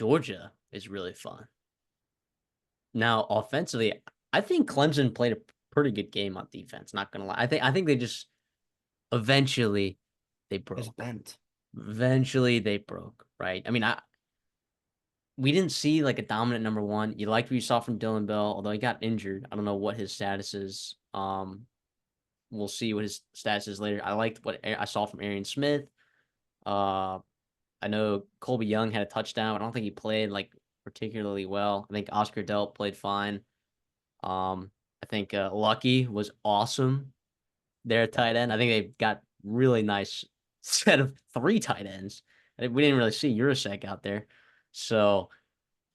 Georgia is really fun. Now, offensively, I think Clemson played a pretty good game on defense. Not gonna lie, I think they just eventually they Just broke. bent. Eventually they broke. Right? I mean, we didn't see like a dominant number one. You liked what you saw from Dylan Bell, although he got injured. I don't know what his status is. We'll see what his status is later. I liked what I saw from Arian Smith. Uh, I know Colby Young had a touchdown. I don't think he played like particularly well. I think Oscar Delp played fine. I think Lucky was awesome. Their tight end. I think they got really nice set of three tight ends. We didn't really see Urasek out there. So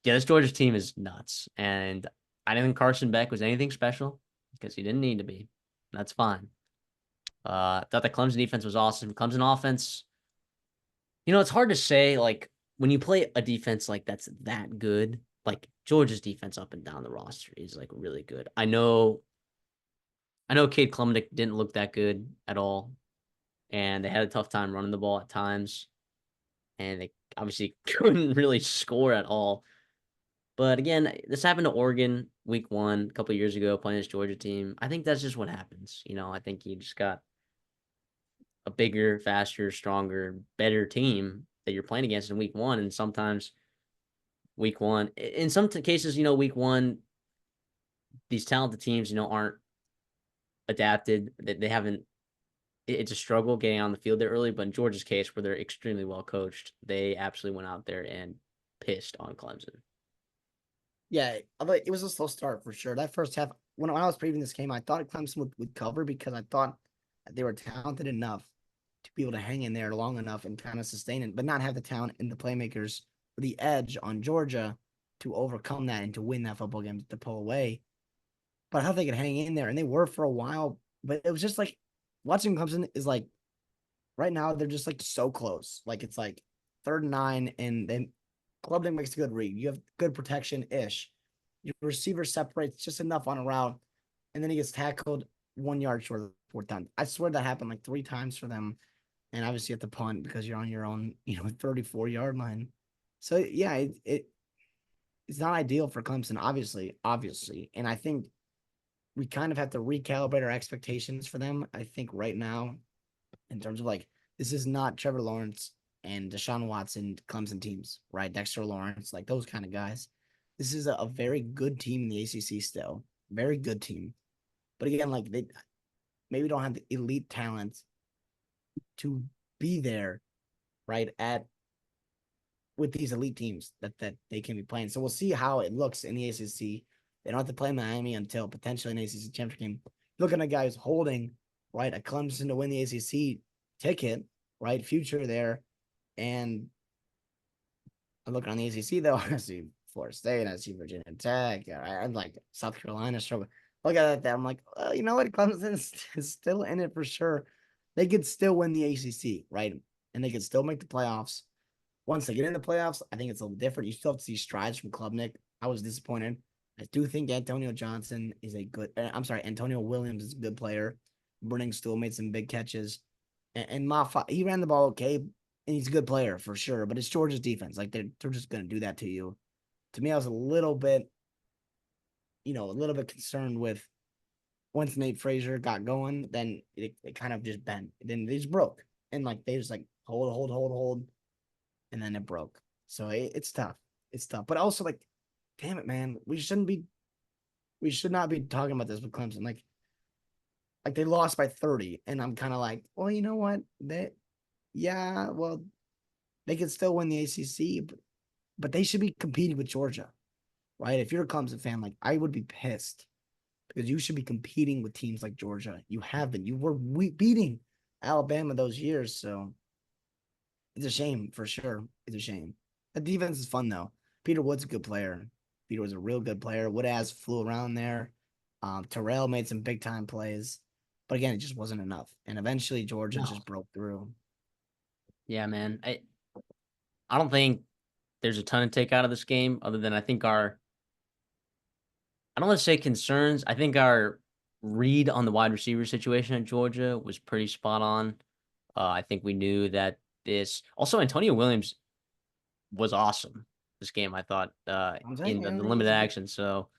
yeah, this Georgia team is nuts. And I didn't think Carson Beck was anything special because he didn't need to be. That's fine. Thought the Clemson defense was awesome. Clemson offense, it's hard to say like when you play a defense like that's that good, like Georgia's defense up and down the roster is like really good. I know Cade Klubnik didn't look that good at all, and they had a tough time running the ball at times, and they obviously couldn't really score at all. But again, this happened to Oregon week one a couple of years ago playing this Georgia team. I think that's just what happens. I think you just got a bigger, faster, stronger, better team that you're playing against in week one. And sometimes week one, in some cases, week one, these talented teams, aren't adapted. They haven't, it's a struggle getting on the field there early. But in Georgia's case, where they're extremely well coached, they absolutely went out there and pissed on Clemson. Yeah, it was a slow start for sure. That first half, when I was previewing this game, I thought Clemson would cover because I thought they were talented enough to be able to hang in there long enough and kind of sustain it, but not have the talent and the playmakers or the edge on Georgia to overcome that and to win that football game to pull away. But I thought they could hang in there, and they were for a while. But it was just like watching Clemson is like right now they're just like so close. Like it's like 3rd and 9, and then Klubnik makes a good read. You have good protection ish. Your receiver separates just enough on a route, and then he gets tackled 1 yard short of the fourth down. I swear that happened like 3 times for them. And obviously you have to punt because you're on your own, 34-yard line. So yeah, it's not ideal for Clemson, obviously. And I think we kind of have to recalibrate our expectations for them. I think right now, in terms of like, this is not Trevor Lawrence and Deshaun Watson Clemson teams, right? Dexter Lawrence, like those kind of guys. This is a very good team in the ACC still, very good team. But again, like they maybe don't have the elite talent to be there, right? At with these elite teams that they can be playing. So we'll see how it looks in the ACC. They don't have to play Miami until potentially an ACC championship game. Looking at guys holding right a Clemson to win the ACC ticket, right? Future there, and I'm looking on the ACC though. I see Florida State, I see Virginia Tech, I'm like South Carolina struggle. Look at that. I'm like, you know what? Clemson is still in it for sure. They could still win the ACC, right? And they could still make the playoffs. Once they get in the playoffs, I think it's a little different. You still have to see strides from Klubnik. I was disappointed. I do think Antonio Johnson is a good. I'm sorry, Antonio Williams is a good player. Brennan still made some big catches, and Maffa, he ran the ball okay, and he's a good player for sure. But it's Georgia's defense. Like they're just gonna do that to you. To me, I was a little bit, a little bit concerned with once Nate Frazier got going, then it kind of just bent. Then they just broke, and like they just like hold, and then it broke. So it's tough. It's tough. But also like, damn it, man, we should not be talking about this with Clemson. Like they lost by 30, and I'm kind of like, well, you know what? Yeah, well, they could still win the ACC, but they should be competing with Georgia, right? If you're a Clemson fan, like I would be pissed because you should be competing with teams like Georgia. You have been. You were beating Alabama those years, so it's a shame for sure. It's a shame. The defense is fun though. Peter Wood's a good player. Peter was a real good player. Woodaz flew around there. Terrell made some big time plays, but again, it just wasn't enough. And eventually, Georgia No. just broke through. Yeah, man. I don't think there's a ton to take out of this game other than I don't want to say concerns. I think our read on the wide receiver situation at Georgia was pretty spot on. I think we knew that this also Antonio Williams was awesome. this game. I thought I'm saying, in yeah, the he was limited a good. action. So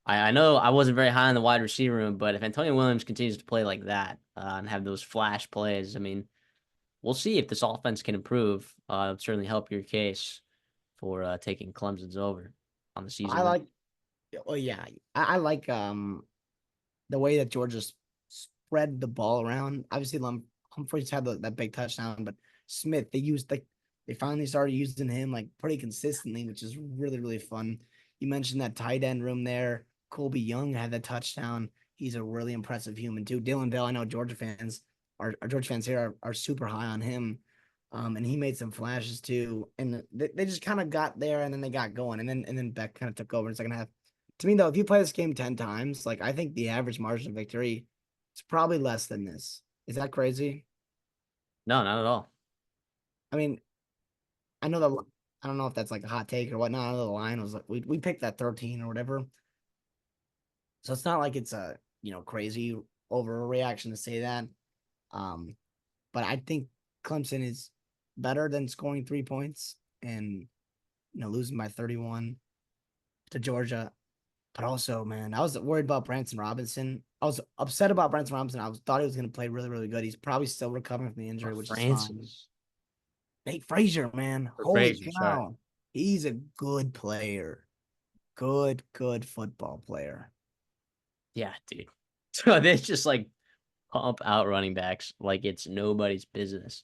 I know I wasn't very high in the wide receiver room, but if Antonio Williams continues to play like that and have those flash plays, I mean, we'll see if this offense can improve. It'll certainly help your case for taking Clemson's over on the I season win. like. Oh yeah, I like the way that Georgia spread the ball around. Obviously, Humphreys had that big touchdown, but Smith they finally started using him like pretty consistently, which is really really fun. You mentioned that tight end room there. Colby Young had the touchdown. He's a really impressive human too. Dylan Bell, I know Georgia fans our Georgia fans here are super high on him. And he made some flashes too. And they just kind of got there and then they got going. And then Beck kind of took over in the second half. To me though, if you play this game 10 times, like I think the average margin of victory is probably less than this. Is that crazy? No, not at all. I mean, I know that I don't know if that's like a hot take or whatnot. I know the line was like we picked that 13 or whatever. So it's not like it's a crazy overreaction to say that. Um, but I think Clemson is better than scoring 3 points and losing by 31 to Georgia. But also, man, I was worried about Branson Robinson. I was upset about Branson Robinson. Thought he was going to play really, really good. He's probably still recovering from the Or injury, which is fine. Francis Nate Frazier, man, or holy Frazier, sorry. cow, he's a good player. Good, good football player. Yeah, dude. So they just like pump out running backs like it's nobody's business.